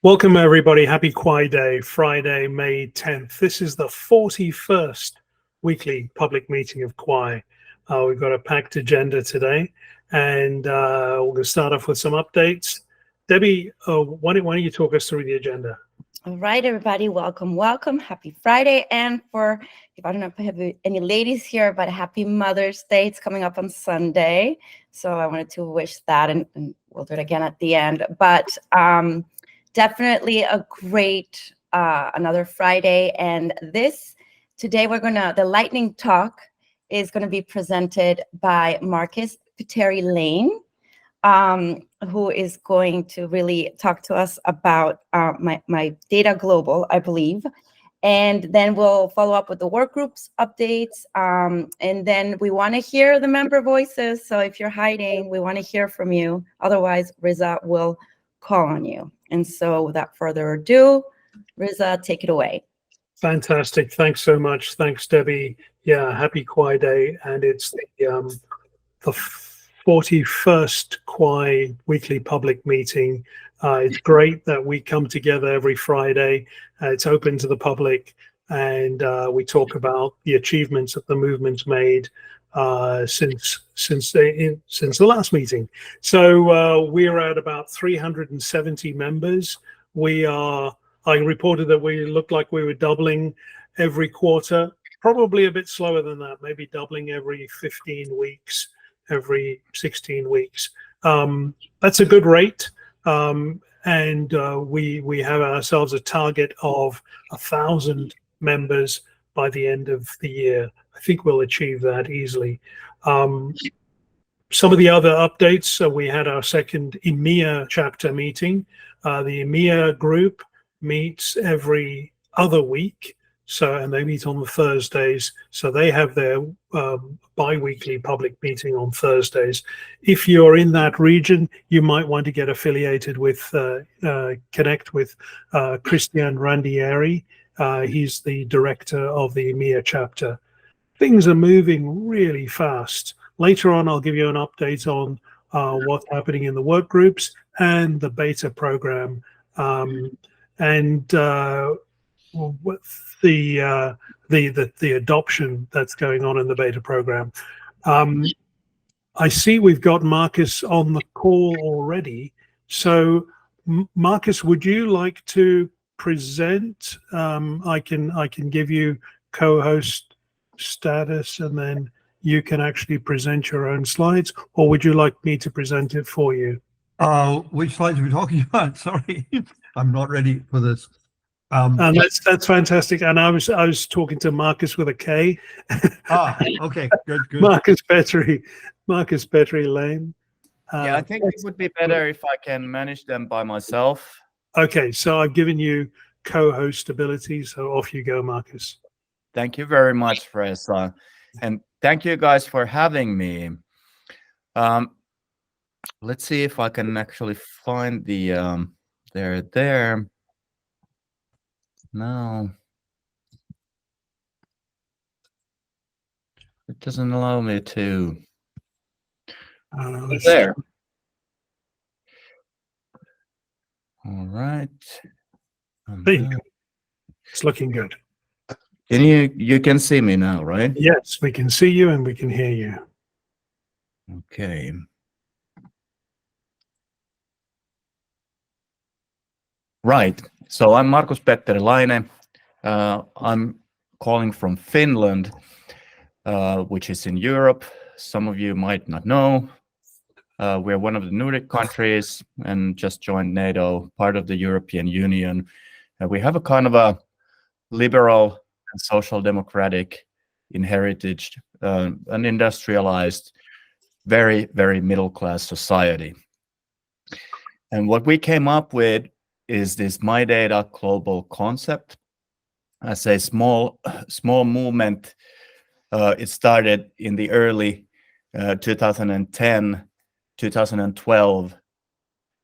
Welcome, everybody. Happy Kwaai Day, Friday, May 10th. This is the 41st weekly public meeting of Kwaai. We've got a packed agenda today, and we're going to start off with some updates. Debbie, why don't you talk us through the agenda? All right, everybody, welcome. Happy Friday. And if I don't know if I have any ladies here, but happy Mother's Day. It's coming up on Sunday. So I wanted to wish that, and we'll do it again at the end. But definitely a great another Friday. And today the lightning talk is going to be presented by Markus Petteri Laine, who is going to really talk to us about my data global, I believe. And then we'll follow up with the work groups updates. And then we want to hear the member voices. So if you're hiding, we want to hear from you. Otherwise, Reza will call on you. And so without further ado, Reza, take it away. Fantastic. Thanks so much. Thanks, Debbie. Yeah, happy Kwaai Day. And it's the 41st Kwaai weekly public meeting. It's great that we come together every Friday. It's open to the public, and we talk about the achievements that the movement's made since the last meeting. So we're at about 370 members. I reported that we looked like we were doubling every quarter, probably a bit slower than that, maybe doubling every 15 weeks, every 16 weeks. That's a good rate. And we have ourselves a target of 1,000 members by the end of the year. I think we'll achieve that easily. Some of the other updates, we had our second EMEA chapter meeting. The EMEA group meets every other week. And they meet on the Thursdays. So they have their bi-weekly public meeting on Thursdays. If you're in that region, you might want to get affiliated with, connect with Christian Randieri. He's the director of the EMEA chapter. Things are moving really fast. Later on, I'll give you an update on what's happening in the work groups and the beta program. The adoption that's going on in the beta program. I see we've got Markus on the call already. So Markus, would you like to present? I can give you co-host status, and then you can actually present your own slides, or would you like me to present it for you? Which slides are we talking about? Sorry, I'm not ready for this. And that's fantastic. And I was talking to Markus with a K. Okay, good. Markus Petteri Laine. Yeah, I think it would be better if I can manage them by myself. Okay, so I've given you co-host ability, so off you go, Markus. Thank you very much, Reza, and thank you guys for having me. Let's see if I can actually find the there. No, it doesn't allow me to. There. All right. It's looking good. You can see me now, right? Yes, we can see you and we can hear you. Okay. Right. So I'm Markus Petteri Laine. I'm calling from Finland, which is in Europe. Some of you might not know. We're one of the Nordic countries and just joined NATO, part of the European Union. We have a kind of a liberal and social democratic heritage, an industrialized, very, very middle-class society. And what we came up with is this My Data global concept as a small movement. It started in the early 2010, 2012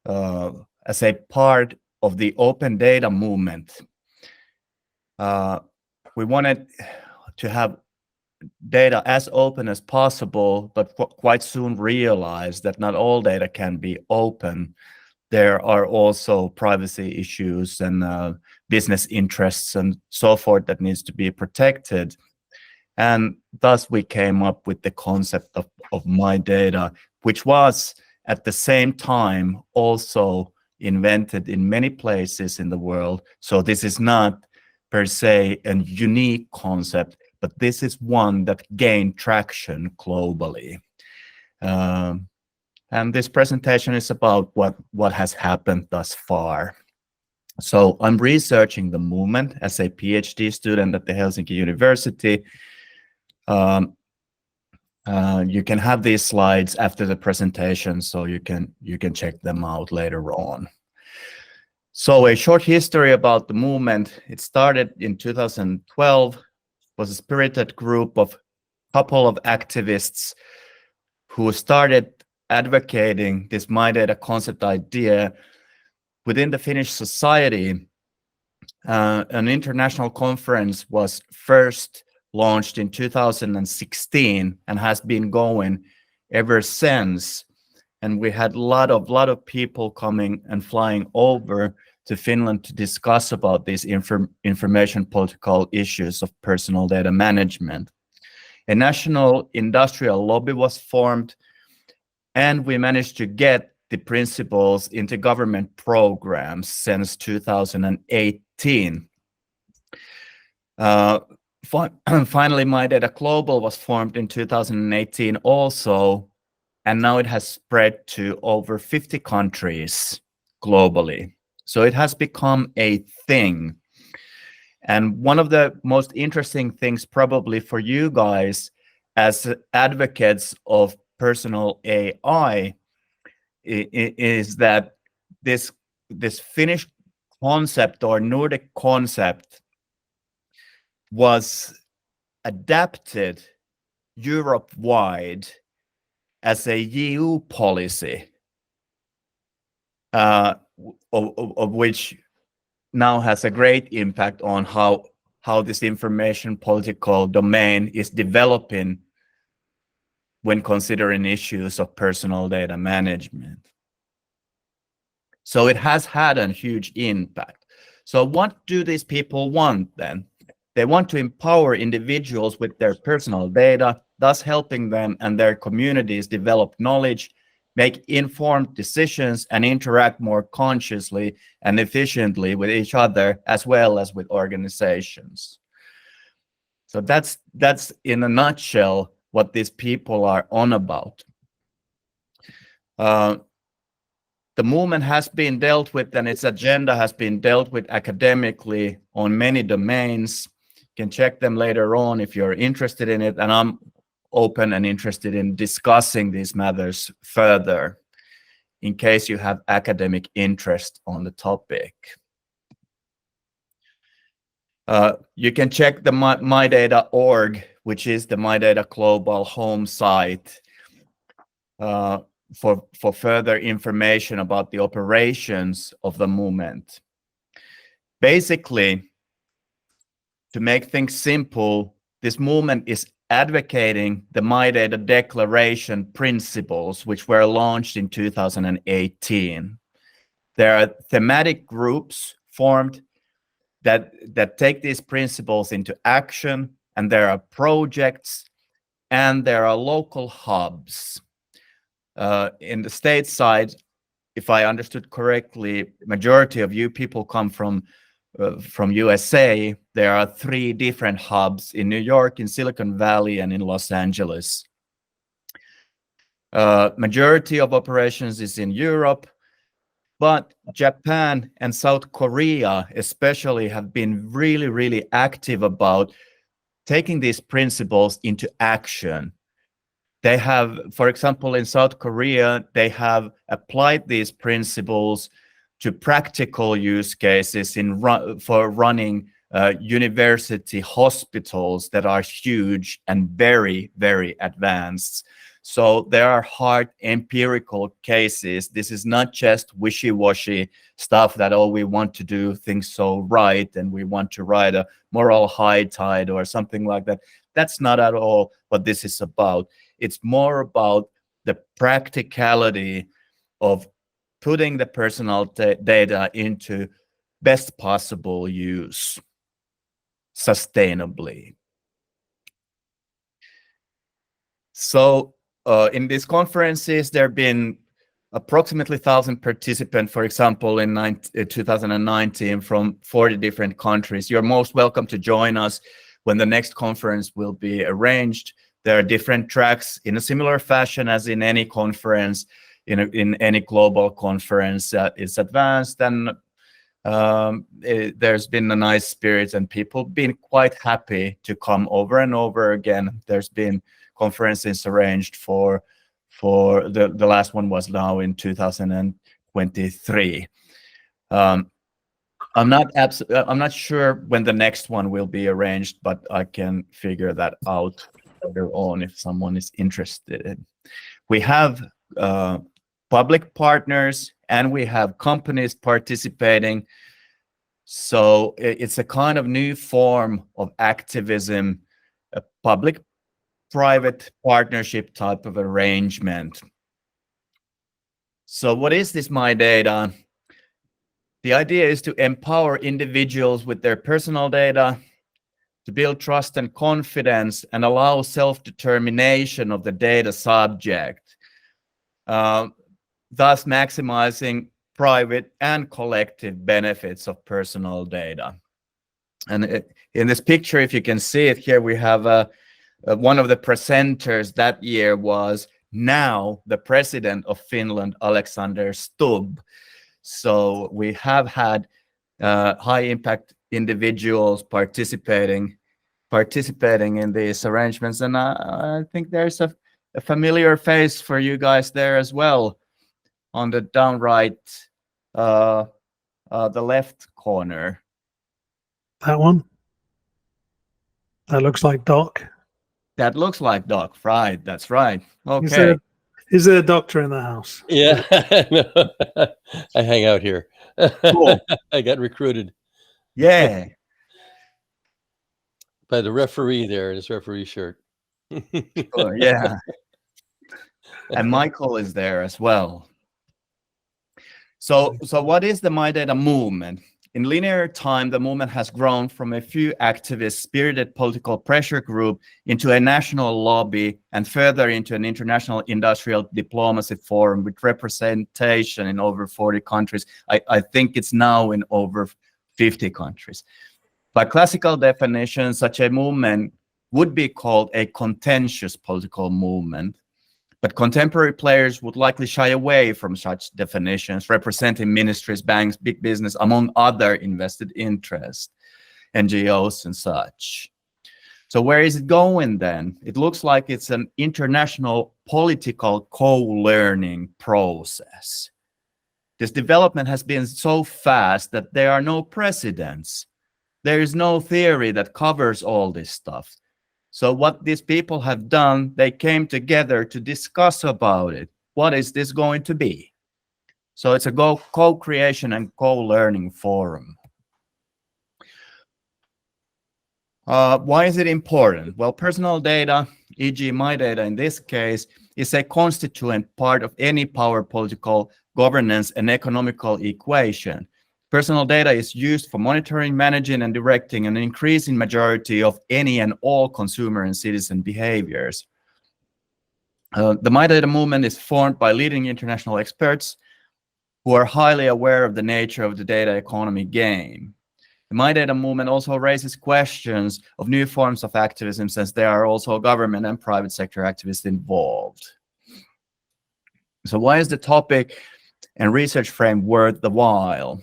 as a part of the open data movement. We wanted to have data as open as possible, but quite soon realized that not all data can be open. there are also privacy issues and business interests and so forth that needs to be protected. And thus we came up with the concept of my data, which was at the same time also invented in many places in the world. So this is not per se a unique concept, but this is one that gained traction globally. And this presentation is about what has happened thus far. So I'm researching the movement as a PhD student at the Helsinki University. You can have these slides after the presentation, so you can check them out later on. So a short history about the movement. It started in 2012, was a spirited group of couple of activists who started advocating this My Data concept idea within the Finnish society. An international conference was first launched in 2016 and has been going ever since. And we had a lot of people coming and flying over to Finland to discuss about these information political issues of personal data management. A national industrial lobby was formed, and we managed to get the principles into government programs since 2018. Finally, My Data Global was formed in 2018 also, and now it has spread to over 50 countries globally. So it has become a thing. And one of the most interesting things probably for you guys as advocates of personal AI is that this Finnish concept or Nordic concept was adapted Europe-wide as a EU policy, of which now has a great impact on how this information political domain is developing when considering issues of personal data management. So it has had a huge impact. So what do these people want then? They want to empower individuals with their personal data, thus helping them and their communities develop knowledge, make informed decisions, and interact more consciously and efficiently with each other, as well as with organizations. So that's in a nutshell what these people are on about. The movement has been dealt with, and its agenda has been dealt with academically on many domains. You can check them later on if you're interested in it, and I'm open and interested in discussing these matters further in case you have academic interest on the topic. You can check the mydata.org, which is the My Data Global home site, for further information about the operations of the movement. Basically, to make things simple, this movement is advocating the My Data Declaration principles, which were launched in 2018. There are thematic groups formed that take these principles into action, and there are projects, and there are local hubs. In the state side, if I understood correctly, majority of you people come from USA. There are 3 different hubs in New York, in Silicon Valley, and in Los Angeles. Majority of operations is in Europe, but Japan and South Korea especially have been really, really active about taking these principles into action. They have, for example, in South Korea, they have applied these principles to practical use cases for running university hospitals that are huge and very, very advanced. So there are hard empirical cases. This is not just wishy-washy stuff that, oh, we want to do things so right and we want to ride a moral high tide or something like that. That's not at all what this is about. It's more about the practicality of putting the personal data into best possible use sustainably. So in these conferences, there have been approximately 1,000 participants, for example, in 2019 from 40 different countries. You're most welcome to join us when the next conference will be arranged. There are different tracks in a similar fashion as in any conference, in any global conference that is advanced. And there's been a nice spirit and people been quite happy to come over and over again. There's been conferences arranged for the last one was now in 2023. I'm not sure when the next one will be arranged, but I can figure that out later on if someone is interested. We have public partners and we have companies participating. So it's a kind of new form of activism, a public-private partnership type of arrangement. So what is this My Data? The idea is to empower individuals with their personal data, to build trust and confidence and allow self-determination of the data subject, thus maximizing private and collective benefits of personal data. And in this picture, if you can see it here, we have one of the presenters that year was now the president of Finland, Alexander Stubb. So we have had high impact individuals participating in these arrangements, and I think there's a familiar face for you guys there as well on the down right, the left corner. That one? That looks like Doc. That looks like Doc, right? That's right. Okay. Is there a doctor in the house? Yeah, I hang out here. Cool. I got recruited. Yeah. By the referee there in his referee shirt. Sure, yeah. And Michael is there as well. So what is the My Data movement? In linear time, the movement has grown from a few activist spirited political pressure group into a national lobby and further into an international industrial diplomacy forum with representation in over 40 countries. I think it's now in over 50 countries. By classical definition, such a movement would be called a contentious political movement. But contemporary players would likely shy away from such definitions, representing ministries, banks, big business, among other invested interests, NGOs and such. So where is it going then? It looks like it's an international political co-learning process. This development has been so fast that there are no precedents. There is no theory that covers all this stuff. So what these people have done, they came together to discuss about it. What is this going to be? So it's a co-creation and co-learning forum. Why is it important? Well, personal data, e.g. my data in this case, is a constituent part of any power political governance and economical equation. Personal data is used for monitoring, managing, and directing an increasing majority of any and all consumer and citizen behaviors. The My Data movement is formed by leading international experts who are highly aware of the nature of the data economy game. The My Data movement also raises questions of new forms of activism, since there are also government and private sector activists involved. So why is the topic and research frame worth the while?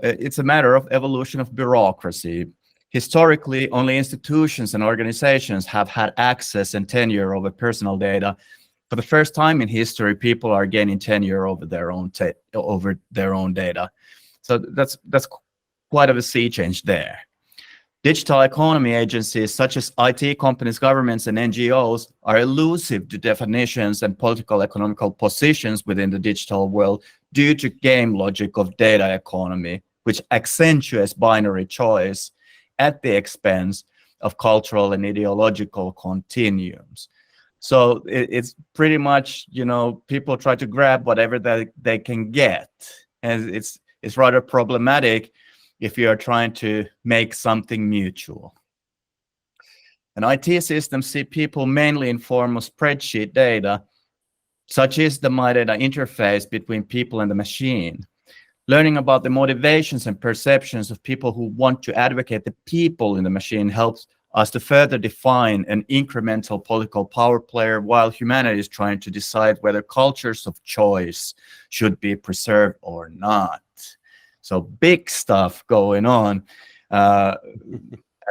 It's a matter of evolution of bureaucracy. Historically, only institutions and organizations have had access and tenure over personal data. For the first time in history, people are gaining tenure over their own data. So that's quite of a sea change there. Digital economy agencies such as IT companies, governments, and NGOs are elusive to definitions and political economical positions within the digital world due to game logic of data economy, which accentuates binary choice at the expense of cultural and ideological continuums. So it's pretty much, people try to grab whatever they can get, and it's rather problematic if you are trying to make something mutual. And IT systems see people mainly in form of spreadsheet data, such as the My Data interface between people and the machine. Learning about the motivations and perceptions of people who want to advocate the people in the machine helps us to further define an incremental political power player, while humanity is trying to decide whether cultures of choice should be preserved or not. So big stuff going on, at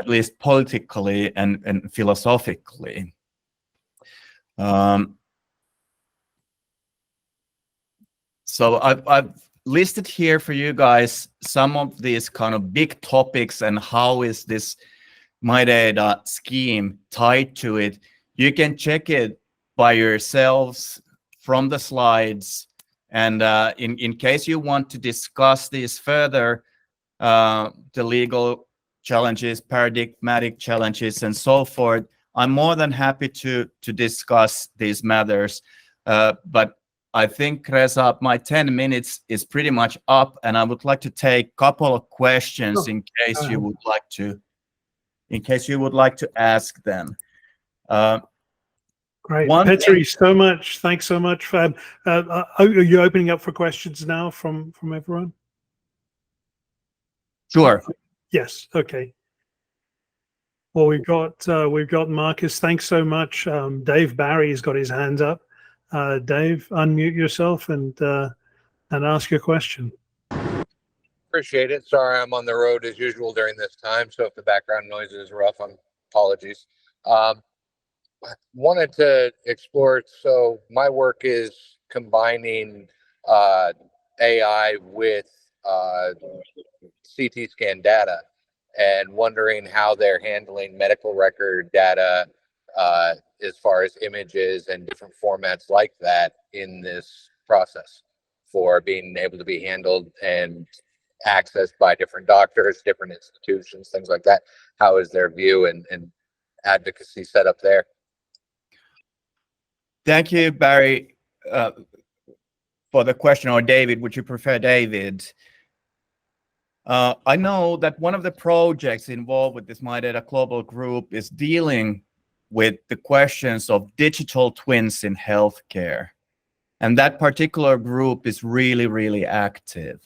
least politically and philosophically. So I've listed here for you guys some of these kind of big topics and how is this My Data scheme tied to it. You can check it by yourselves from the slides. And in case you want to discuss these further, the legal challenges, paradigmatic challenges, and so forth, I'm more than happy to discuss these matters. But I think, Reza, my 10 minutes is pretty much up, and I would like to take a couple of questions in case you would like to ask them. Great. Petteri, thanks so much, Fab. Are you opening up for questions now from everyone? Sure. Yes. Okay. Well, we've got Marcus. Thanks so much. Dave Barry's got his hand up. Dave, unmute yourself and ask your question. Appreciate it. Sorry, I'm on the road as usual during this time, so if the background noise is rough, apologies. Wanted to explore. So my work is combining AI with CT scan data, and wondering how they're handling medical record data as far as images and different formats like that in this process for being able to be handled and accessed by different doctors, different institutions, things like that. How is their view and advocacy set up there? Thank you, Barry, for the question. Or David, would you prefer David? I know that one of the projects involved with this My Data Global Group is dealing with the questions of digital twins in healthcare. And that particular group is really, really active.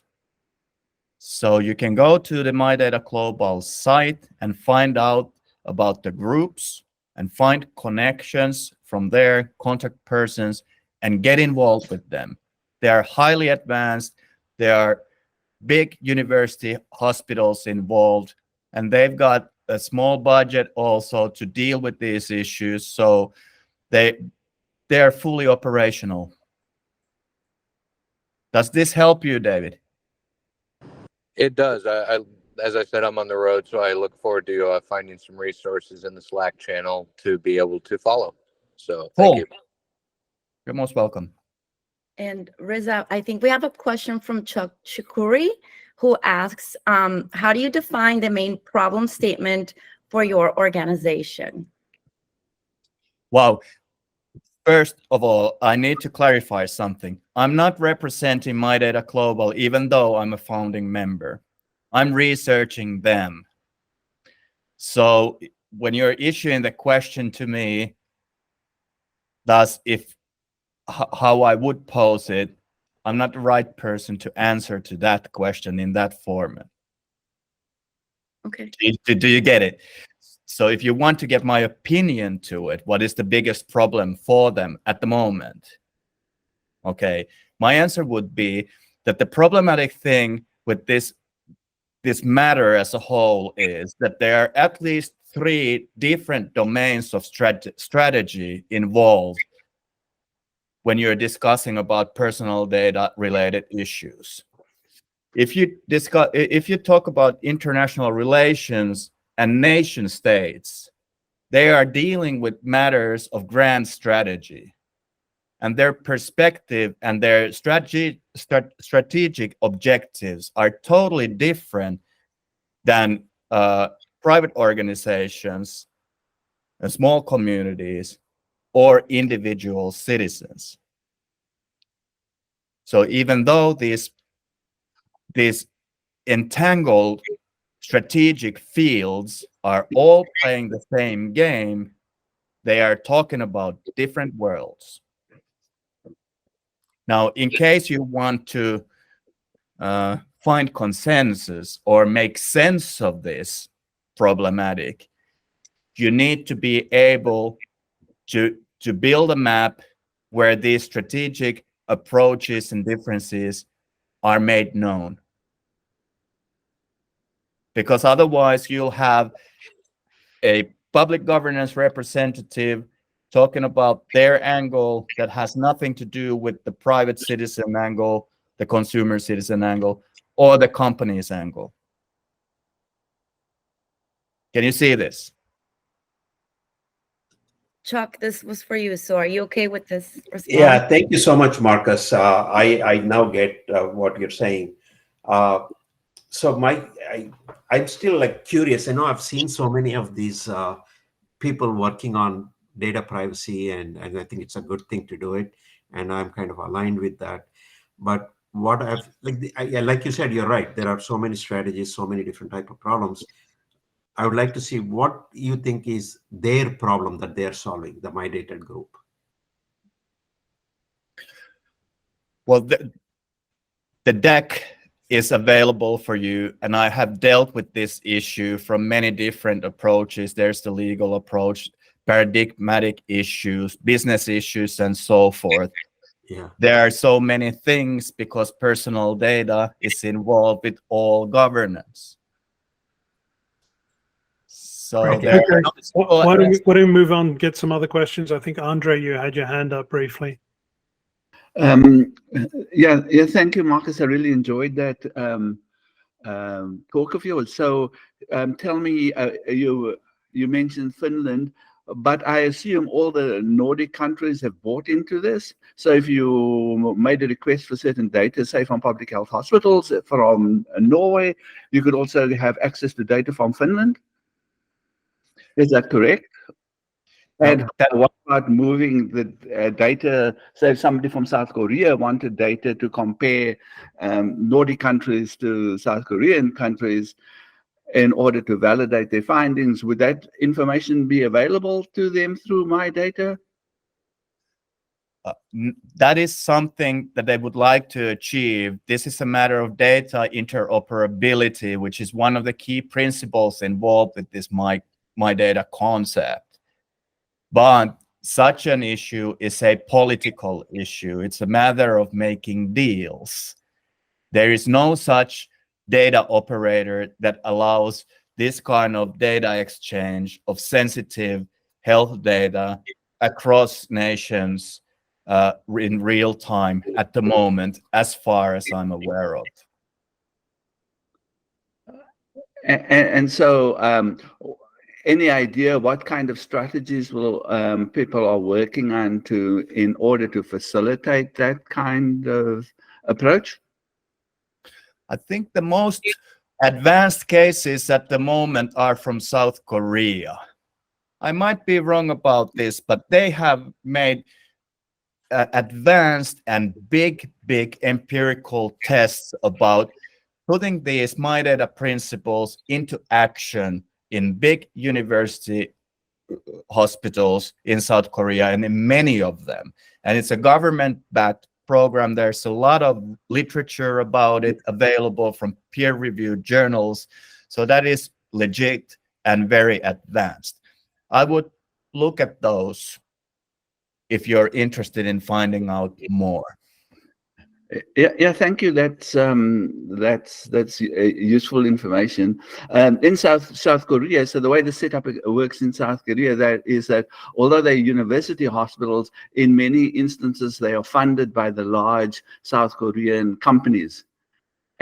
So you can go to the My Data Global site and find out about the groups and find connections from their contact persons and get involved with them. They are highly advanced. There are big university hospitals involved, and they've got a small budget also to deal with these issues. So they are fully operational. Does this help you, David? It does. As I said, I'm on the road, so I look forward to finding some resources in the Slack channel to be able to follow. So thank you. You're most welcome. And Reza, I think we have a question from Chuck Shukuri, who asks, how do you define the main problem statement for your organization? Wow. First of all, I need to clarify something. I'm not representing My Data Global, even though I'm a founding member. I'm researching them. So when you're issuing the question to me, how I would pose it, I'm not the right person to answer to that question in that format. Okay. Do you get it? So if you want to get my opinion to it, what is the biggest problem for them at the moment? Okay, my answer would be that the problematic thing with this matter as a whole is that there are at least 3 different domains of strategy involved when you're discussing about personal data related issues. If you talk about international relations and nation states, they are dealing with matters of grand strategy, and their perspective and their strategic objectives are totally different than private organizations and small communities or individual citizens. So even though these entangled strategic fields are all playing the same game, they are talking about different worlds. Now, in case you want to find consensus or make sense of this problematic, you need to be able to build a map where these strategic approaches and differences are made known. Because otherwise you'll have a public governance representative talking about their angle that has nothing to do with the private citizen angle, the consumer citizen angle, or the company's angle. Can you see this? Chuck, this was for you. So are you okay with this response? Yeah, thank you so much, Marcus. I now get what you're saying. So I'm still like curious. I know I've seen so many of these people working on data privacy, and I think it's a good thing to do it, and I'm kind of aligned with that. But what I've like you said, you're right. There are so many strategies, so many different type of problems. I would like to see what you think is their problem that they're solving, the My Data group. Well, the deck is available for you, and I have dealt with this issue from many different approaches. There's the legal approach, paradigmatic issues, business issues, and so forth. Yeah. There are so many things because personal data is involved with all governance. So Okay. there are Why don't we move on and get some other questions? I think, Andre, you had your hand up briefly. Yeah, thank you, Marcus. I really enjoyed that talk of yours. So tell me, you mentioned Finland, but I assume all the Nordic countries have bought into this. So if you made a request for certain data, say from public health hospitals from Norway, you could also have access to data from Finland. Is that correct? And what about moving the data? So if somebody from South Korea wanted data to compare Nordic countries to South Korean countries in order to validate their findings, would that information be available to them through My Data? That is something that they would like to achieve. This is a matter of data interoperability, which is one of the key principles involved with this My Data concept. But such an issue is a political issue. It's a matter of making deals. There is no such data operator that allows this kind of data exchange of sensitive health data across nations in real time at the moment, as far as I'm aware of. And so any idea what kind of strategies will people are working on in order to facilitate that kind of approach? I think the most advanced cases at the moment are from South Korea. I might be wrong about this, but they have made advanced and big empirical tests about putting these My Data principles into action in big university hospitals in South Korea, and in many of them. And it's a government-backed program. There's a lot of literature about it available from peer-reviewed journals. So that is legit and very advanced. I would look at those if you're interested in finding out more. Yeah, thank you. That's useful information. In South Korea, so the way the setup works in South Korea, that although they're university hospitals, in many instances they are funded by the large South Korean companies,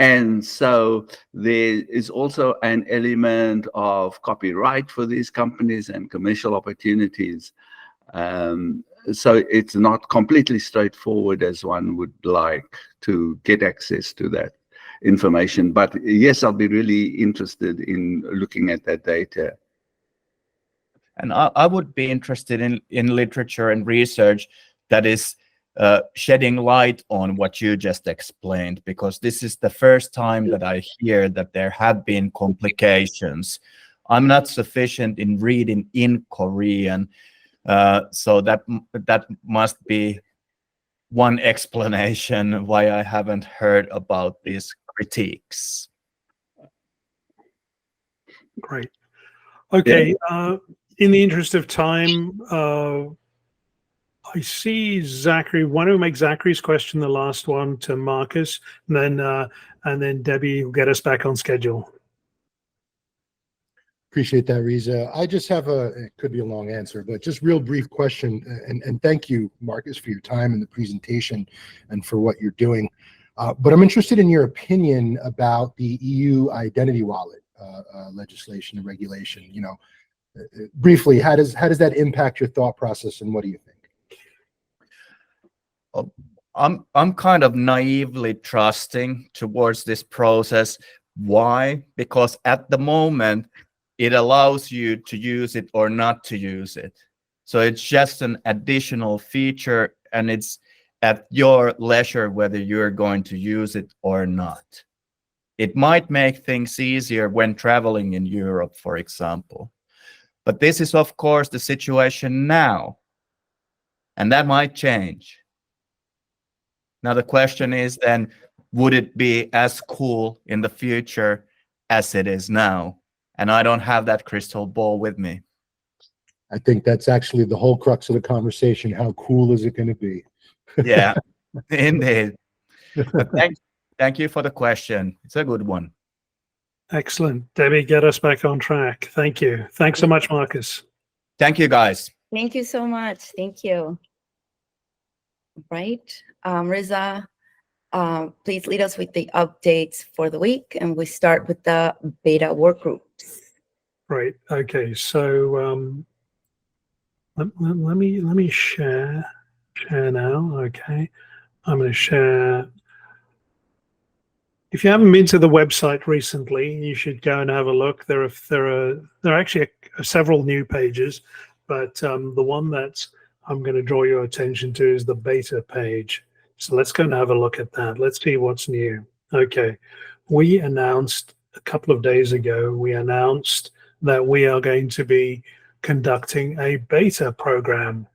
and so there is also an element of copyright for these companies and commercial opportunities. So it's not completely straightforward as one would like to get access to that information. But yes, I'll be really interested in looking at that data. And I would be interested in literature and research that is shedding light on what you just explained, because this is the first time that I hear that there have been complications. I'm not sufficient in reading in Korean, so that must be one explanation why I haven't heard about these critiques. Great. Okay. In the interest of time, I see Zachary. Why don't we make Zachary's question the last one to Marcus, and then Debbie will get us back on schedule. Appreciate that, Reza. I just have it could be a long answer, but just real brief question. And thank you, Marcus, for your time and the presentation and for what you're doing. But I'm interested in your opinion about the EU identity wallet legislation and regulation. You know, briefly, how does that impact your thought process, and what do you think? I'm kind of naively trusting towards this process. Why? Because at the moment, it allows you to use it or not to use it. So it's just an additional feature, and it's at your leisure whether you're going to use it or not. It might make things easier when traveling in Europe, for example. But this is, of course, the situation now, and that might change. Now, the question is then, would it be as cool in the future as it is now? And I don't have that crystal ball with me. I think that's actually the whole crux of the conversation. How cool is it going to be? Yeah, indeed. But thank you for the question. It's a good one. Excellent. Debbie, get us back on track. Thank you. Thanks so much, Marcus. Thank you, guys. Thank you so much. Thank you. Right. Reza, please lead us with the updates for the week, and we start with the beta work groups. Right. Okay. So let me share now. Okay. I'm going to share. If you haven't been to the website recently, you should go and have a look. There are actually several new pages, but the one that I'm going to draw your attention to is the beta page. So let's go and have a look at that. Let's see what's new. Okay. We announced a couple of days ago, we announced that we are going to be conducting a beta program.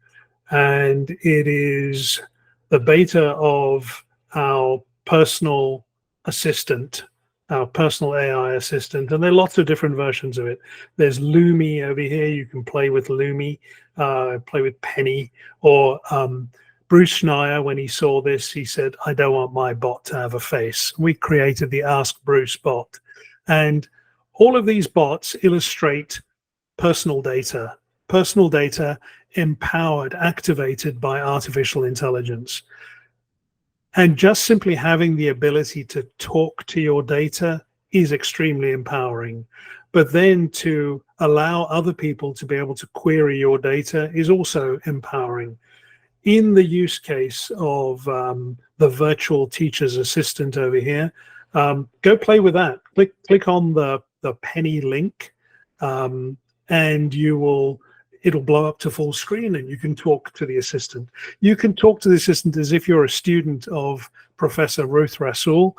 And it is the beta of our personal assistant, our personal AI assistant. And there are lots of different versions of it. There's Lumi over here. You can play with Lumi, play with Penny, or Bruce Schneier, when he saw this, he said, I don't want my bot to have a face. We created the Ask Bruce bot. And all of these bots illustrate personal data empowered, activated by artificial intelligence. And just simply having the ability to talk to your data is extremely empowering. But then to allow other people to be able to query your data is also empowering. In the use case of the virtual teacher's assistant over here, go play with that. Click on the Penny link, and it'll blow up to full screen, and you can talk to the assistant. You can talk to the assistant as if you're a student of Professor Reza Rassool.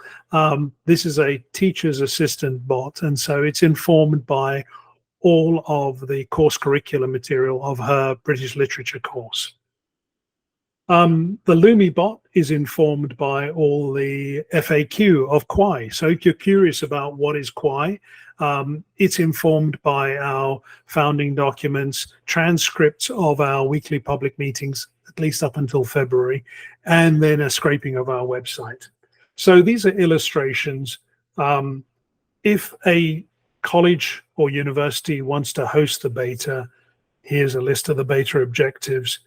This is a teacher's assistant bot, and so it's informed by all of the course curriculum material of her British literature course. The Lumi bot is informed by all the FAQ of Kwaai. So if you're curious about what is Kwaai, it's informed by our founding documents, transcripts of our weekly public meetings, at least up until February, and then a scraping of our website. So these are illustrations. If a college or university wants to host the beta, here's a list of the beta objectives.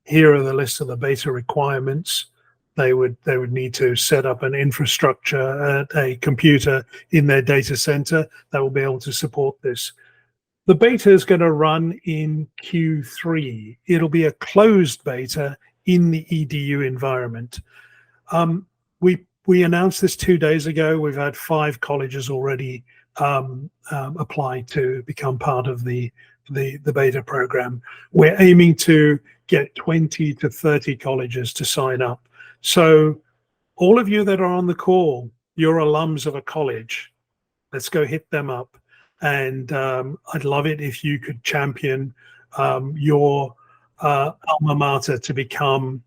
Here are the list of the beta requirements. They would need to set up an infrastructure, a computer in their data center that will be able to support this. The beta is going to run in Q3. It'll be a closed beta in the EDU environment. We announced this 2 days ago. We've had 5 colleges already apply to become part of the beta program. We're aiming to get 20 to 30 colleges to sign up. So all of you that are on the call, you're alums of a college. Let's go hit them up. And I'd love it if you could champion your alma mater to become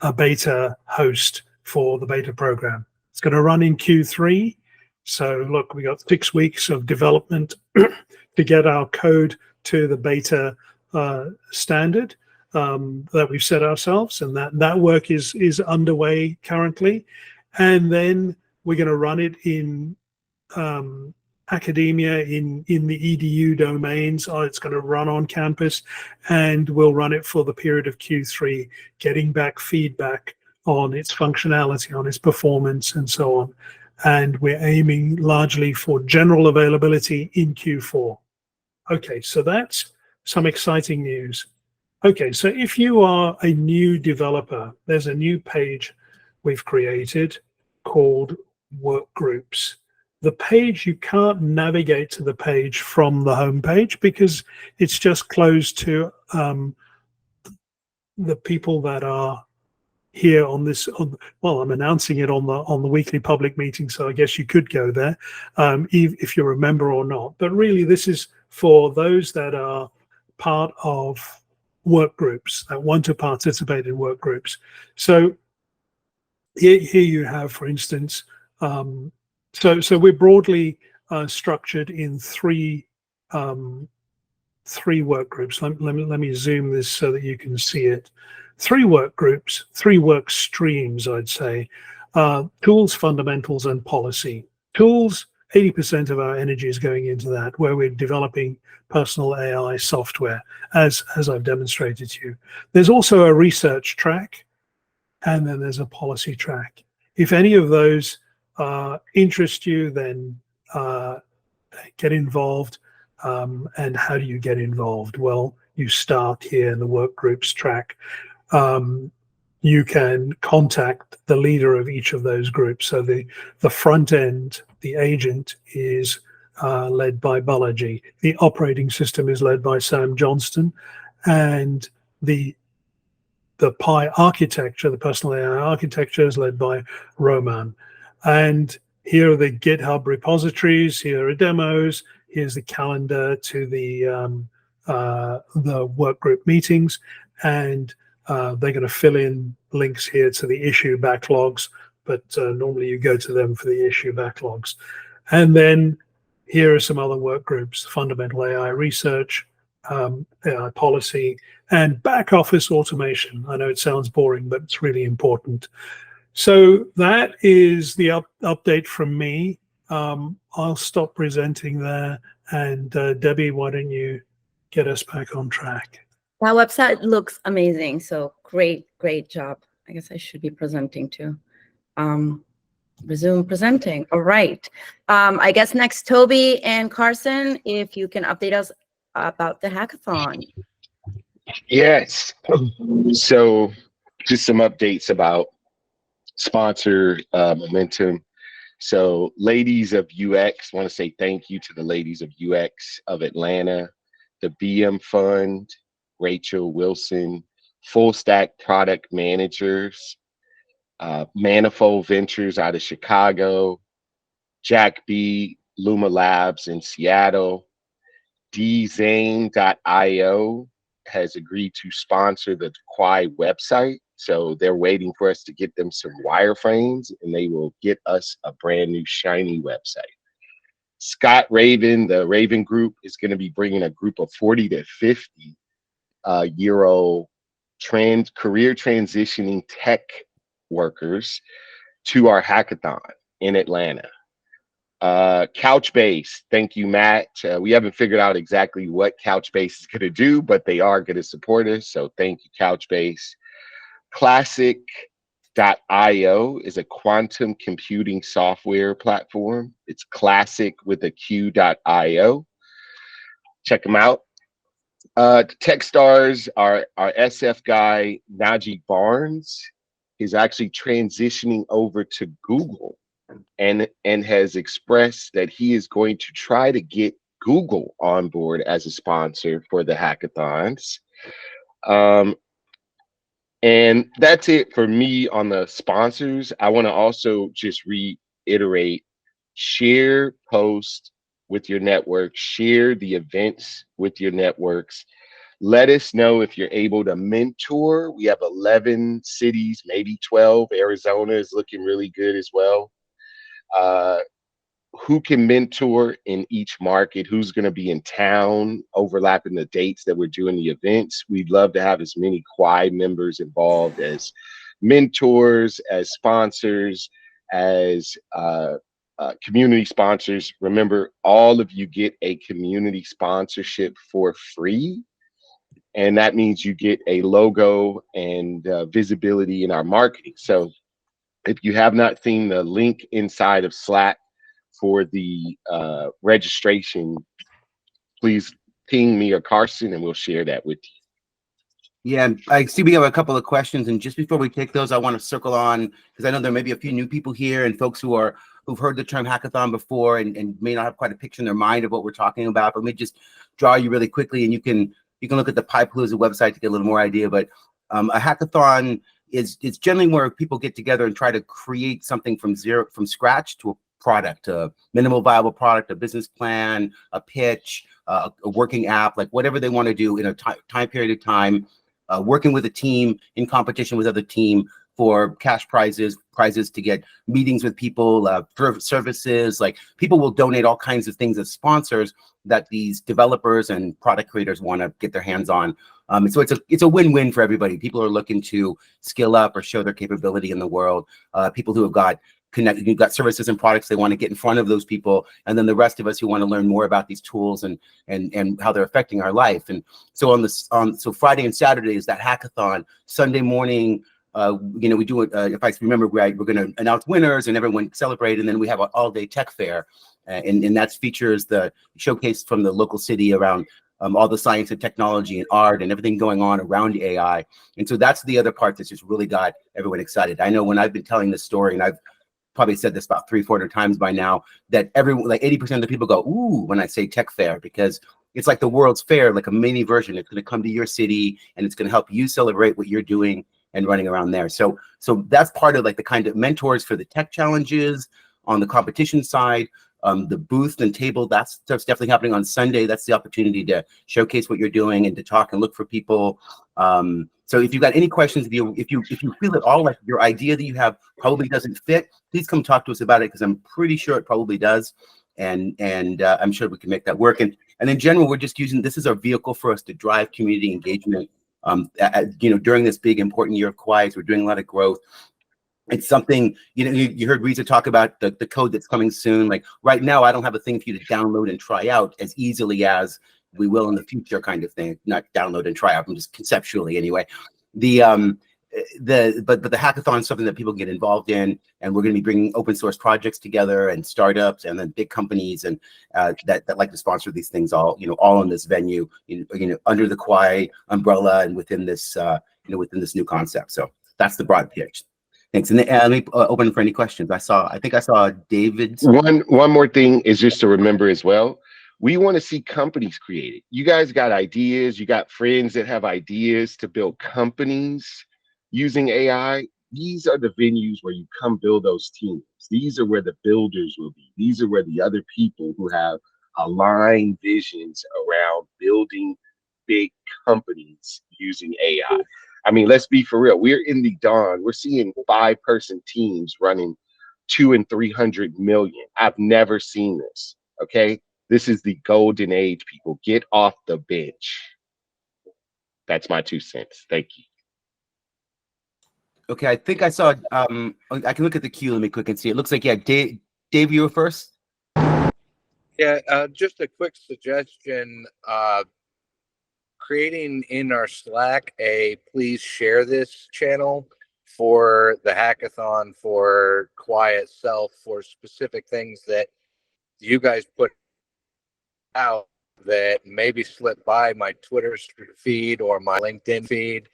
a beta host for the beta program. It's going to run in Q3. So look, we got 6 weeks of development to get our code to the beta standard that we've set ourselves, and that work is underway currently. And then we're going to run it in academia, in the EDU domains. It's going to run on campus, and we'll run it for the period of Q3, getting back feedback on its functionality, on its performance, and so on. And we're aiming largely for general availability in Q4. Okay, so that's some exciting news. Okay, so if you are a new developer, there's a new page we've created called Workgroups. The page, you can't navigate to the page from the home page because it's just closed to the people that are here on this. Well, I'm announcing it on the weekly public meeting, so I guess you could go there if you're a member or not. But really, this is for those that are part of work groups, that want to participate in work groups. So here you have, for instance, so we're broadly structured in three work groups. Let me zoom this so that you can see it. 3 work groups, 3 work streams, I'd say. Tools, fundamentals, and policy. Tools, 80% of our energy is going into that, where we're developing personal AI software, as I've demonstrated to you. There's also a research track, and then there's a policy track. If any of those interest you, then get involved. And how do you get involved? Well, you start here in the work groups track. You can contact the leader of each of those groups. So the front end, the agent, is led by Balaji. The operating system is led by Sam Johnston, and the Pi architecture, the personal AI architecture, is led by Roman. And here are the GitHub repositories. Here are demos. Here's the calendar to the work group meetings, and they're going to fill in links here to the issue backlogs, but normally you go to them for the issue backlogs. And then here are some other work groups: fundamental AI research, AI policy, and back office automation. I know it sounds boring, but it's really important. So that is the update from me. I'll stop presenting there, and Debbie, why don't you get us back on track? That website looks amazing. So great job. I guess I should be presenting too. Resume presenting. All right. I guess next, Toby and Carson, if you can update us about the hackathon. Yes. So just some updates about sponsor momentum. So ladies of UX, want to say thank you to the ladies of UX of Atlanta, the BM Fund, Rachel Wilson, Full Stack Product Managers, Manifold Ventures out of Chicago, Jack B, Luma Labs in Seattle, dzane.io has agreed to sponsor the Kwaai website. So they're waiting for us to get them some wireframes, and they will get us a brand new shiny website. Scott Raven, the Raven Group, is going to be bringing a group of 40 to 50 year-old career transitioning tech workers to our hackathon in Atlanta. Couchbase, thank you, Matt. We haven't figured out exactly what Couchbase is going to do, but they are going to support us. So thank you, Couchbase. Classic.io is a quantum computing software platform. It's classic with a Q.io. Check them out. Techstars, our SF guy, Najee Barnes, is actually transitioning over to Google and has expressed that he is going to try to get Google on board as a sponsor for the hackathons. And that's it for me on the sponsors. I want to also just reiterate, share posts with your network, share the events with your networks. Let us know if you're able to mentor. We have 11 cities, maybe 12. Arizona is looking really good as well. Who can mentor in each market, who's going to be in town, overlapping the dates that we're doing the events. We'd love to have as many Kwaai members involved as mentors, as sponsors, as community sponsors. Remember, all of you get a community sponsorship for free. And that means you get a logo and visibility in our marketing. So if you have not seen the link inside of Slack for the registration, please ping me or Carson and we'll share that with you. Yeah, I see we have a couple of questions, and just before we take those, I want to circle on, because I know there may be a few new people here and folks who've heard the term hackathon before and may not have quite a picture in their mind of what we're talking about. But let me just draw you really quickly, and you can look at the Pipalooza website to get a little more idea. But a hackathon is generally where people get together and try to create something from scratch to a product, a minimal viable product, a business plan, a pitch, a working app, like whatever they want to do in a time period of time, working with a team in competition with other team for cash prizes to get meetings with people, services. Like people will donate all kinds of things as sponsors that these developers and product creators want to get their hands on. So it's a win-win for everybody. People are looking to skill up or show their capability in the world. People who have got you've got services and products they want to get in front of those people, and then the rest of us who want to learn more about these tools and how they're affecting our life. And so so Friday and Saturday is that hackathon. Sunday morning, we do it. If I remember right, we're going to announce winners and everyone celebrate, and then we have an all-day tech fair, and that features the showcase from the local city around all the science and technology and art and everything going on around AI. And so that's the other part that's just really got everyone excited. I know when I've been telling this story, and I've probably said this about 300-400 times by now, that everyone, like 80% of the people go, ooh, when I say tech fair, because it's like the World's Fair, like a mini version. It's going to come to your city and it's going to help you celebrate what you're doing and running around there. So that's part of like the kind of mentors for the tech challenges on the competition side. The booth and table, that's definitely happening on Sunday. That's the opportunity to showcase what you're doing and to talk and look for people. So if you've got any questions, if you feel at all like your idea that you have probably doesn't fit, please come talk to us about it, because I'm pretty sure it probably does, and I'm sure we can make that work. And in general, we're just using this as our vehicle for us to drive community engagement. During this big important year of Kwaai, we're doing a lot of growth. It's something, you heard Reza talk about the code that's coming soon. Like right now, I don't have a thing for you to download and try out as easily as we will in the future, kind of thing. Not download and try out, I'm just conceptually anyway. But the hackathon is something that people get involved in, and we're going to be bringing open source projects together and startups and then big companies and that like to sponsor these things all in this venue, under the Kwaai umbrella and within this within this new concept. So that's the broad pitch. Thanks. And let me open for any questions. I think I saw David's. One more thing is just to remember as well. We want to see companies created. You guys got ideas. You got friends that have ideas to build companies using AI. These are the venues where you come build those teams. These are where the builders will be. These are where the other people who have aligned visions around building big companies using AI. I mean, let's be for real. We're in the dawn. We're seeing 5-person teams running 200 and 300 million. I've never seen this. Okay. This is the golden age, people. Get off the bench. That's my 2 cents. Thank you. Okay, I think I saw, I can look at the queue. Let me quick and see. It looks like, yeah, Dave, you were first. Yeah, just a quick suggestion. Creating in our Slack please share this channel for the hackathon, for Kwaai itself, for specific things that you guys put out that maybe slip by my Twitter feed or my LinkedIn feed.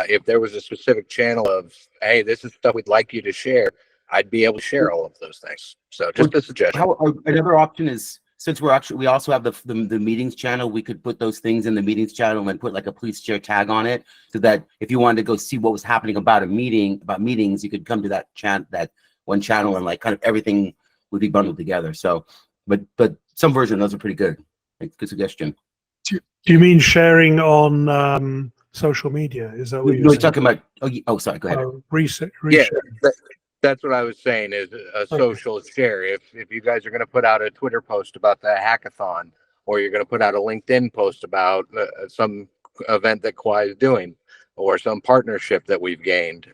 If there was a specific channel of, hey, this is stuff we'd like you to share, I'd be able to share all of those things. So just a suggestion. Another option is, since we also have the meetings channel, we could put those things in the meetings channel and put like a please share tag on it, so that if you wanted to go see what was happening about meetings, you could come to that one channel, and like kind of everything would be bundled together. So, but some version of those are pretty good. Good suggestion. Do you mean sharing on social media? Is that what you're talking about? Oh, sorry. Go ahead. Research. Yeah, that's what I was saying, is a social share. If you guys are going to put out a Twitter post about the hackathon, or you're going to put out a LinkedIn post about some event that Kwaai is doing, or some partnership that we've gained,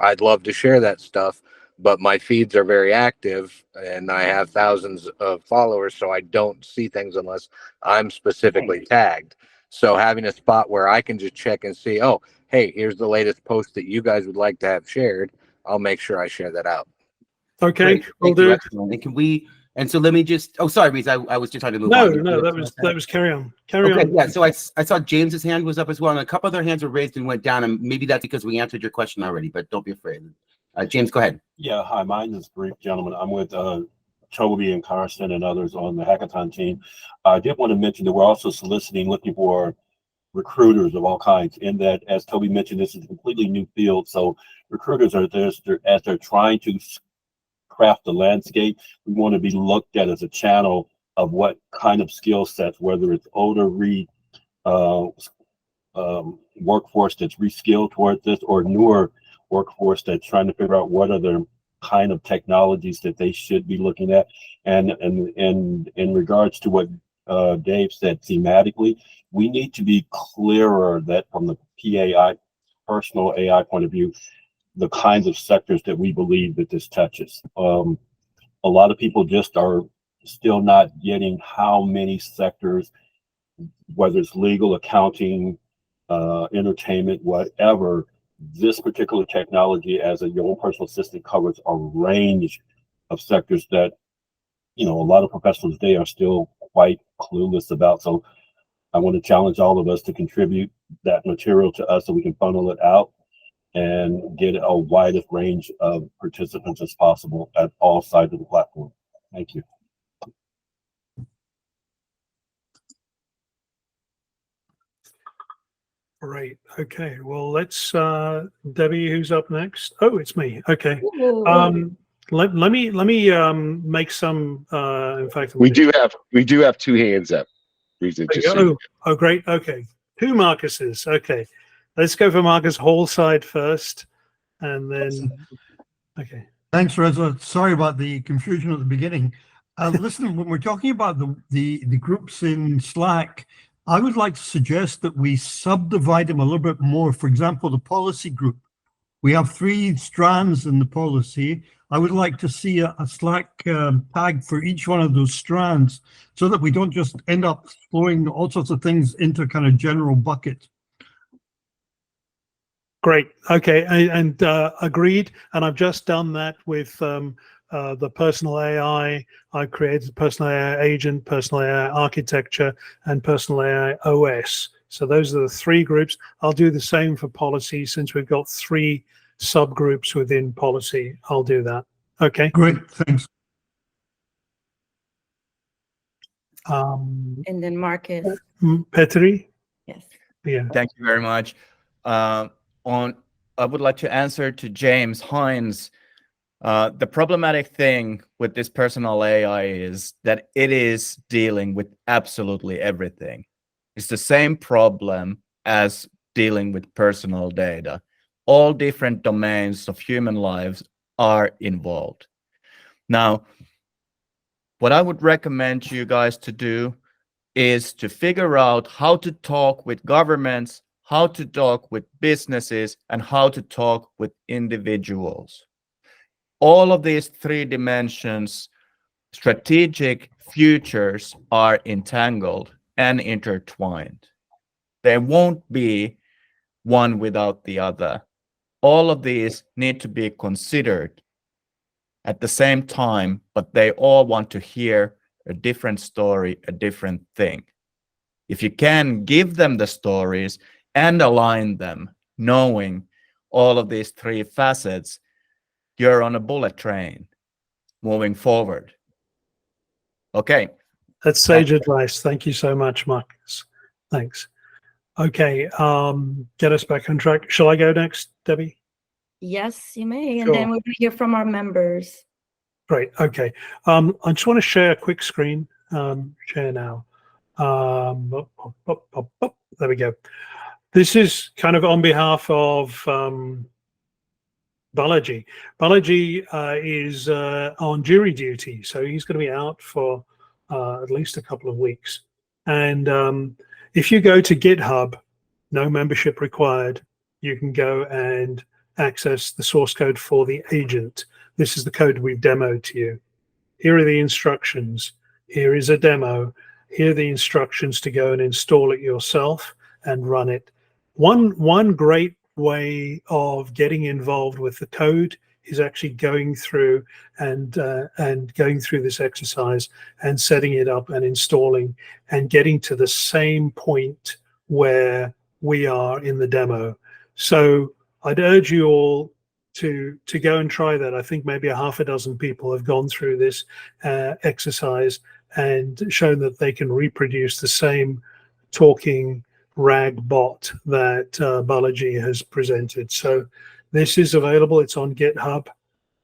I'd love to share that stuff. But my feeds are very active, and I have thousands of followers, so I don't see things unless I'm specifically tagged. So having a spot where I can just check and see, oh, hey, here's the latest post that you guys would like to have shared, I'll make sure I share that out. Okay, we'll do. And can we? And so let me just. Oh, sorry, Reese. I was just trying to move on. No, that was carry on. Carry on. Yeah. So I saw James's hand was up as well, and a couple other hands were raised and went down, and maybe that's because we answered your question already. But don't be afraid. James, go ahead. Yeah, hi, mine is brief, gentlemen. I'm with Toby and Carson and others on the hackathon team. I did want to mention that we're also looking for recruiters of all kinds, in that, as Toby mentioned, this is a completely new field. So recruiters are there as they're trying to craft the landscape. We want to be looked at as a channel of what kind of skill sets, whether it's older workforce that's reskilled towards this, or newer workforce that's trying to figure out what are the kind of technologies that they should be looking at. And in regards to what Dave said thematically, we need to be clearer that from the PAI, personal AI point of view, the kinds of sectors that we believe that this touches. A lot of people just are still not getting how many sectors, whether it's legal, accounting, entertainment, whatever, this particular technology as your own personal assistant covers a range of sectors that, a lot of professionals today are still quite clueless about. So I want to challenge all of us to contribute that material to us so we can funnel it out and get a widest range of participants as possible at all sides of the platform. Thank you. Right. Okay. Well, let's Debbie, who's up next? Oh, it's me. Okay. Let me make some. In fact, we do have two hands up. Oh, great. Okay, two Marcuses. Okay, let's go for Marcus Hallside first, and then. Okay. Thanks, Reza. Sorry about the confusion at the beginning. Listen, when we're talking about the groups in Slack, I would like to suggest that we subdivide them a little bit more. For example, the policy group. We have 3 strands in the policy. I would like to see a Slack tag for each one of those strands, so that we don't just end up throwing all sorts of things into kind of general bucket. Great. Okay, and agreed. And I've just done that with the personal AI. I created personal AI agent, personal AI architecture, and personal AI OS. So those are the 3 groups. I'll do the same for policy, since we've got 3 subgroups within policy. I'll do that. Okay. Great. Thanks. And then Markus Petteri. Yes. Yeah. Thank you very much. I would like to answer to James Hines. The problematic thing with this personal AI is that it is dealing with absolutely everything. It's the same problem as dealing with personal data. All different domains of human lives are involved. Now, what I would recommend you guys to do is to figure out how to talk with governments, how to talk with businesses, and how to talk with individuals. All of these 3 dimensions, strategic futures, are entangled and intertwined. There won't be one without the other. All of these need to be considered at the same time, but they all want to hear a different story, a different thing. If you can give them the stories and align them, knowing all of these 3 facets, you're on a bullet train moving forward. Okay. That's sage advice. Thank you so much, Marcus. Thanks. Okay, get us back on track. Shall I go next, Debbie? Yes, you may. And Sure. then we're going to hear from our members. Great. Okay. I just want to share a quick screen. Share now. There we go. This is kind of on behalf of Balaji. Balaji is on jury duty, so he's going to be out for at least a couple of weeks. And if you go to GitHub, no membership required, you can go and access the source code for the agent. This is the code we've demoed to you. Here are the instructions. Here is a demo. Here are the instructions to go and install it yourself and run it. One great way of getting involved with the code is actually going through and going through this exercise and setting it up and installing and getting to the same point where we are in the demo. So I'd urge you all to go and try that. I think maybe a half a dozen people have gone through this exercise and shown that they can reproduce the same talking RAG bot that Balaji has presented. So this is available. It's on GitHub.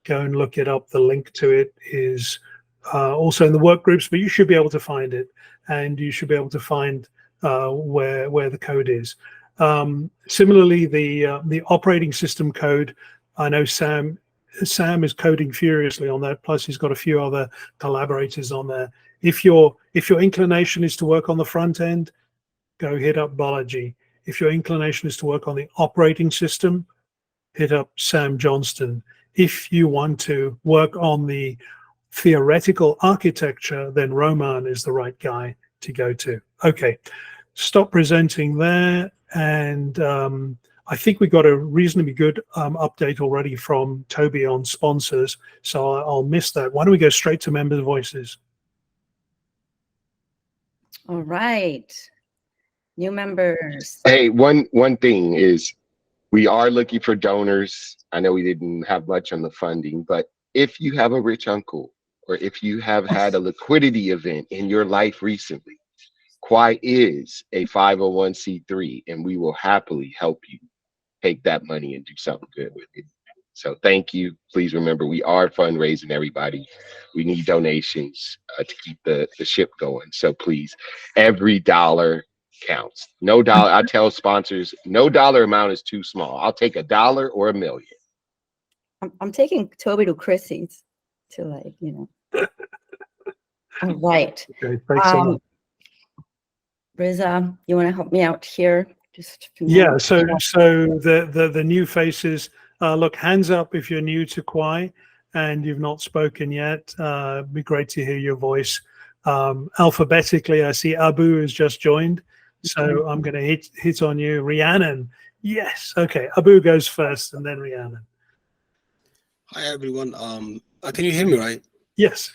Go and look it up. The link to it is also in the work groups, but you should be able to find it, and you should be able to find where the code is. Similarly, the operating system code, I know Sam is coding furiously on that. Plus, he's got a few other collaborators on there. If your inclination is to work on the front end, go hit up Balaji. If your inclination is to work on the operating system, hit up Sam Johnston. If you want to work on the theoretical architecture, then Roman is the right guy to go to. Okay, stop presenting there. And I think we got a reasonably good update already from Toby on sponsors, so I'll miss that. Why don't we go straight to members' voices? All right. New members. Hey, one thing is we are looking for donors. I know we didn't have much on the funding, but if you have a rich uncle or if you have had a liquidity event in your life recently, Kwaai is a 501c3, and we will happily help you take that money and do something good with it. So thank you. Please remember, we are fundraising, everybody. We need donations to keep the ship going. So please, every dollar counts. No dollar. I tell sponsors, no dollar amount is too small. I'll take $1 or $1 million. I'm taking Toby to Chrissy's to, like, you know. All right. Okay, thanks so much. Reza, you want to help me out here? Just yeah. So the new faces. Look, hands up if you're new to Kwaai and you've not spoken yet. It'd be great to hear your voice. Alphabetically, I see Abu has just joined. So I'm going to hit on you. Rhiannon. Yes. Okay. Abu goes first and then Rhiannon. Hi, everyone. Can you hear me right? Yes.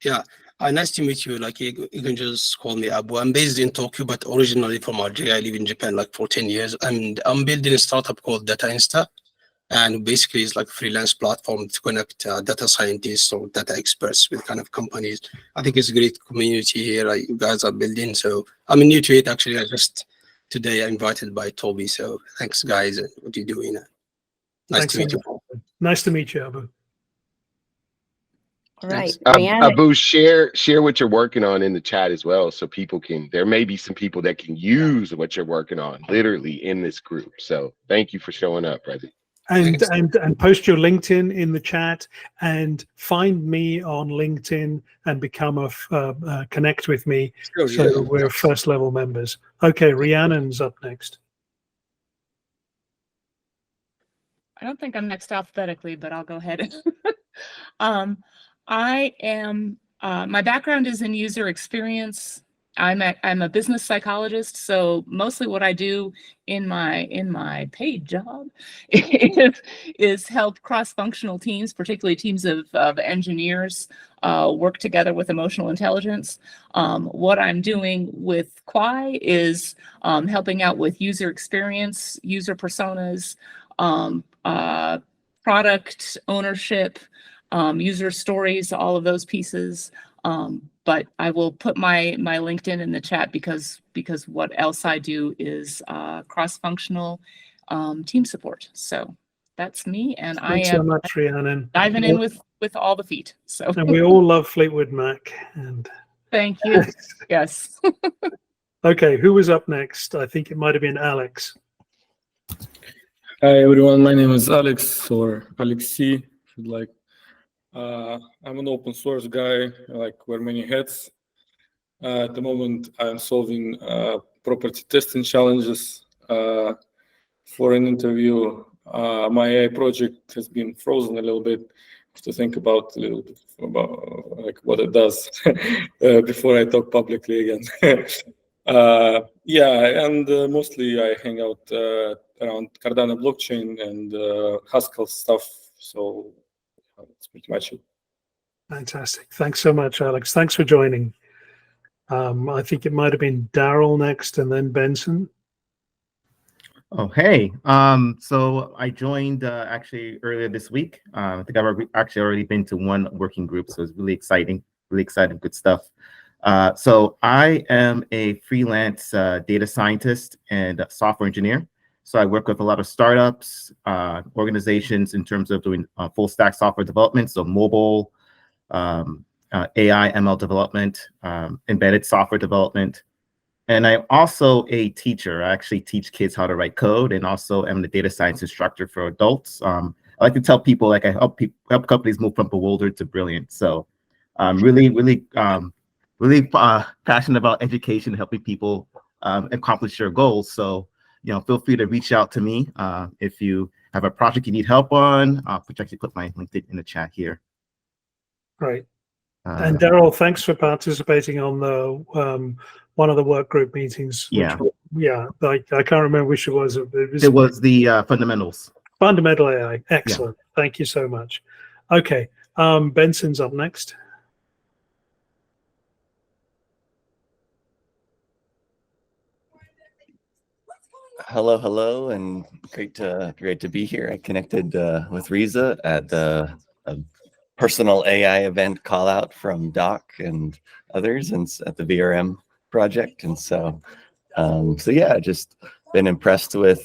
Yeah. Nice to meet you. Like, you can just call me Abu. I'm based in Tokyo, but originally from Algeria. I live in Japan like for 10 years. And I'm building a startup called Data Insta. And basically it's like a freelance platform to connect data scientists or data experts with kind of companies. I think it's a great community here. Like, you guys are building. So I'm new to it, actually. Today I'm invited by Toby. So thanks, guys. What are you doing? Nice to meet you. Nice to meet you, Abu. All right. Abu, share what you're working on in the chat as well, so people can. There may be some people that can use what you're working on, literally in this group. So thank you for showing up, brother. And post your LinkedIn in the chat, and find me on LinkedIn and become a connect with me. Sure, so yeah. We're first level members. Okay, Rhiannon's up next. I don't think I'm next alphabetically, but I'll go ahead. I am, my background is in user experience. I'm a business psychologist, so mostly what I do in my paid job is help cross-functional teams, particularly teams of engineers, work together with emotional intelligence. What I'm doing with Kwaai is helping out with user experience, user personas, product ownership, user stories, all of those pieces. But I will put my LinkedIn in the chat because what else I do is cross-functional team support. So that's me, and Thanks I am so much, Rhiannon. diving in with all the feet. So And we all love Fleetwood Mac. And thank you. Yes. okay, who was up next? I think it might have been Alex. Hi everyone, my name is Alex, or Alexi, if you'd like. I'm an open source guy. I like wear many hats. At the moment, I'm solving property testing challenges for an interview. My AI project has been frozen a little bit to think about a little bit about like what it does before I talk publicly again. Yeah, and mostly I hang out around Cardano blockchain and Haskell stuff. So that's pretty much it. Fantastic. Thanks so much, Alex. Thanks for joining. I think it might have been Daryl next and then Benson. Oh, hey. So I joined actually earlier this week. I think I've actually already been to one working group, so it's really exciting, good stuff. So I am a freelance data scientist and software engineer. So I work with a lot of startups, organizations in terms of doing full stack software development, so mobile, AI, ML development, embedded software development. And I'm also a teacher. I actually teach kids how to write code, and also am the data science instructor for adults. I like to tell people, like, I help companies move from bewildered to brilliant. So I'm really passionate about education, helping people accomplish their goals. So, feel free to reach out to me if you have a project you need help on, which I actually put my LinkedIn in the chat here. Great. And Daryl, thanks for participating on the one of the work group meetings. Yeah. I can't remember which it was. It was the fundamentals. Fundamental AI. Excellent. Yeah. Thank you so much. Okay. Benson's up next. Hello, and great to be here. I connected with Reza at a personal AI event call out from Doc and others, and at the VRM project, and so yeah, just been impressed with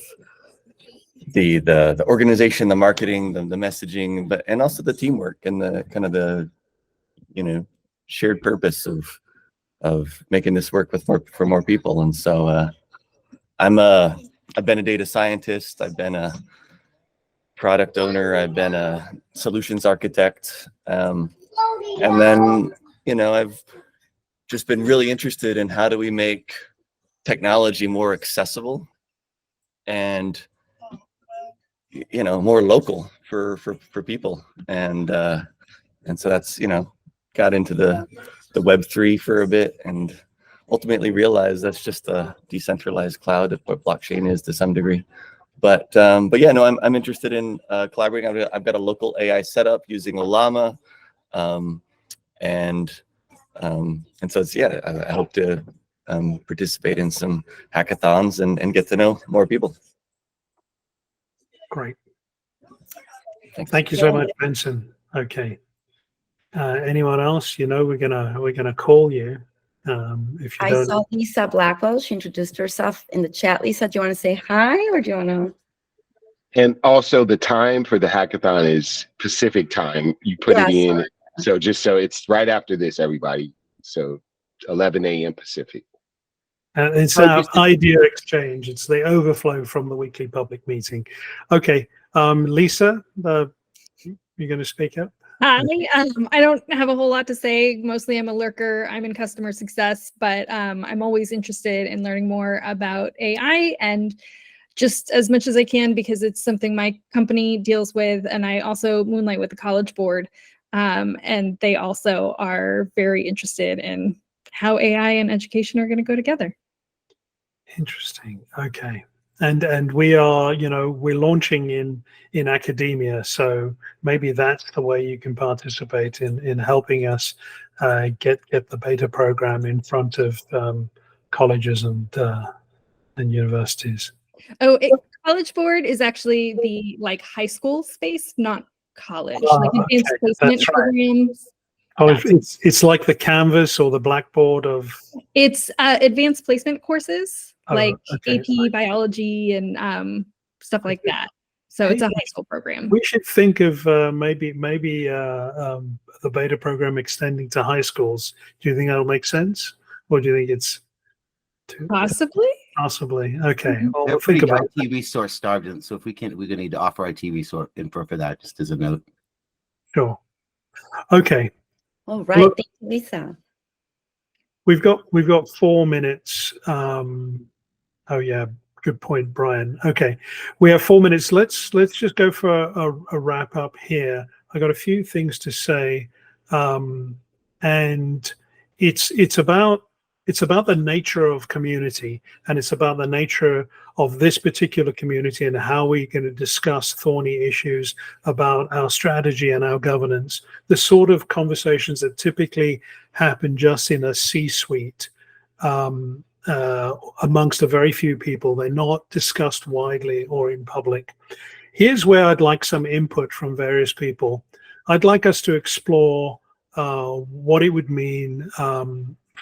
the organization, the marketing, the messaging, and also the teamwork and the kind of the shared purpose of making this work for more people. And so I've been a data scientist, I've been a product owner, I've been a solutions architect, and then I've just been really interested in how do we make technology more accessible and more local for people, and so that's got into the Web3 for a bit, and ultimately realized that's just a decentralized cloud of what blockchain is to some degree. But yeah, no, I'm interested in collaborating. I've got a local AI setup using Olama, and so it's, yeah, I hope to participate in some hackathons and get to know more people. Great. Thanks. Thank you so much, Benson. Okay. Anyone else? We're gonna call you. If you don't. I saw Lisa Blackwell. She introduced herself in the chat. Lisa, do you want to say hi, or do you want to? And also the time for the hackathon is Pacific time. You put it in. So just so it's right after this, everybody. So 11 a.m. Pacific. It's our idea exchange. It's the overflow from the weekly public meeting. Okay. Lisa, you're going to speak up? Hi. I don't have a whole lot to say. Mostly I'm a lurker. I'm in customer success, but I'm always interested in learning more about AI, and just as much as I can, because it's something my company deals with. And I also moonlight with the College Board. And they also are very interested in how AI and education are going to go together. Interesting. Okay. And we are, we're launching in academia, so maybe that's the way you can participate in helping us get the beta program in front of colleges and universities. Oh, College Board is actually the like high school space, not college. Ah, Like advanced okay, placement that's right. programs. Oh, it's like the Canvas or the Blackboard of. It's advanced placement courses Oh, like okay, AP biology and stuff like that. So it's a high school program. We should think of maybe the beta program extending to high schools. Do you think that'll make sense, or do you think it's possibly? Possibly. Okay. Well, They're we'll pretty think about IT resource starved, so if we can't, we're gonna need to offer IT resource info for that, just as a note. Sure. Okay. All right. Look, Thank you, Lisa. we've got 4 minutes. Oh yeah, good point, Brian. Okay, we have 4 minutes. Let's just go for a wrap up here. I got a few things to say, and it's about the nature of community, and it's about the nature of this particular community and how we're going to discuss thorny issues about our strategy and our governance. The sort of conversations that typically happen just in a C-suite. Amongst a very few people. They're not discussed widely or in public. Here's where I'd like some input from various people. I'd like us to explore what it would mean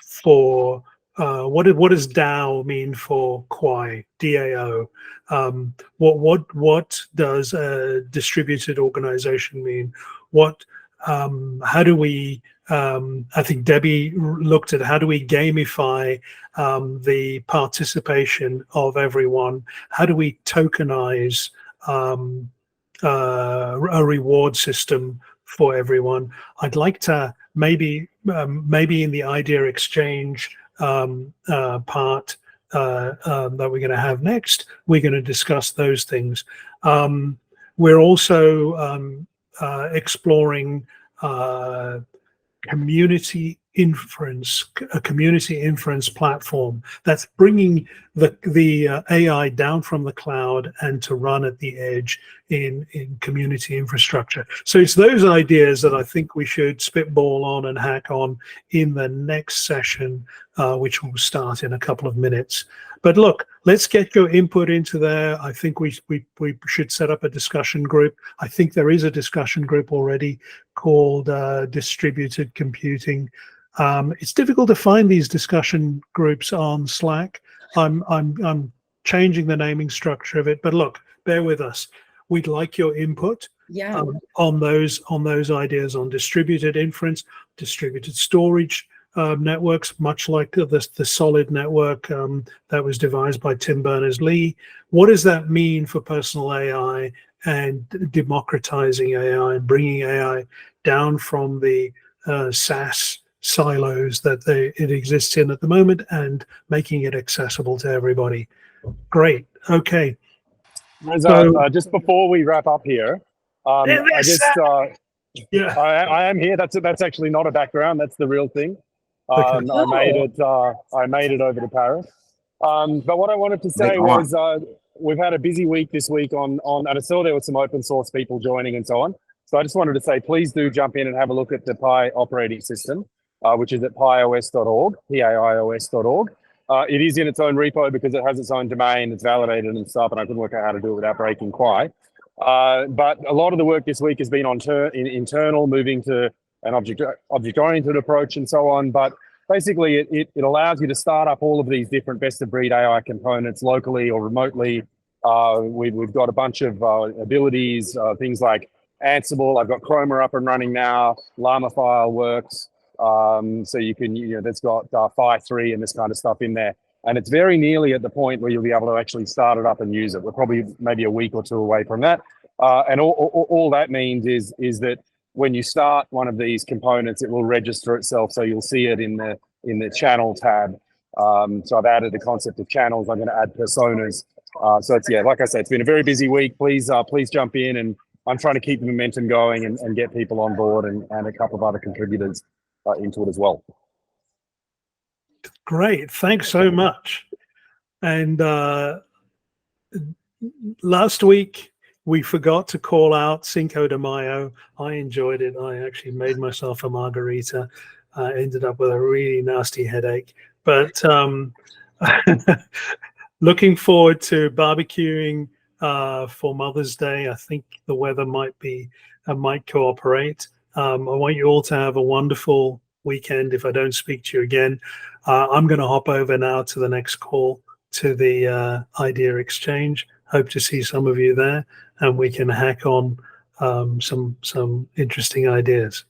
for what does DAO mean for Kwaai, DAO? What does a distributed organization mean? How do we? I think Debbie looked at how do we gamify the participation of everyone? How do we tokenize a reward system for everyone? I'd like to maybe in the idea exchange part that we're going to have next, we're going to discuss those things. We're also exploring community inference, a community inference platform that's bringing the AI down from the cloud and to run at the edge in community infrastructure. So it's those ideas that I think we should spitball on and hack on in the next session, which will start in a couple of minutes. But look, let's get your input into there. I think we should set up a discussion group. I think there is a discussion group already called Distributed Computing. It's difficult to find these discussion groups on Slack. I'm changing the naming structure of it, but look, bear with us. We'd like your input on those ideas on distributed inference, distributed storage networks, much like the solid network that was devised by Tim Berners-Lee. What does that mean for personal AI and democratizing AI and bringing AI down from the SaaS silos that it exists in at the moment and making it accessible to everybody? Great. Okay. Reza, So, just before we wrap up here, I am here. That's actually not a background. That's the real thing. I made it over to Paris. But what I wanted to say was we've had a busy week this week on and I saw there were some open source people joining and so on. So I just wanted to say, please do jump in and have a look at the Pi operating system, which is at pios.org, PAIOS.org. It is in its own repo because it has its own domain, it's validated and stuff, and I couldn't work out how to do it without breaking Kwaai. But a lot of the work this week has been on internal, moving to an object-oriented approach and so on. But basically, it allows you to start up all of these different best-of-breed AI components locally or remotely. We've got a bunch of abilities, things like Ansible. I've got Chroma up and running now. Llama file works. So you can, that's got Phi3 and this kind of stuff in there. And it's very nearly at the point where you'll be able to actually start it up and use it. We're probably maybe a week or two away from that. And all that means is that when you start one of these components, it will register itself. So you'll see it in the channel tab. So I've added the concept of channels. I'm going to add personas. So it's, like I said, it's been a very busy week. Please jump in, and I'm trying to keep the momentum going and get people on board and a couple of other contributors into it as well. Great, thanks so much. And last week we forgot to call out Cinco de Mayo. I enjoyed it. I actually made myself a margarita. I ended up with a really nasty headache, but looking forward to barbecuing for Mother's Day. I think the weather might cooperate. I want you all to have a wonderful weekend. If I don't speak to you again, I'm going to hop over now to the next call, to the idea exchange. Hope to see some of you there, and we can hack on some interesting ideas.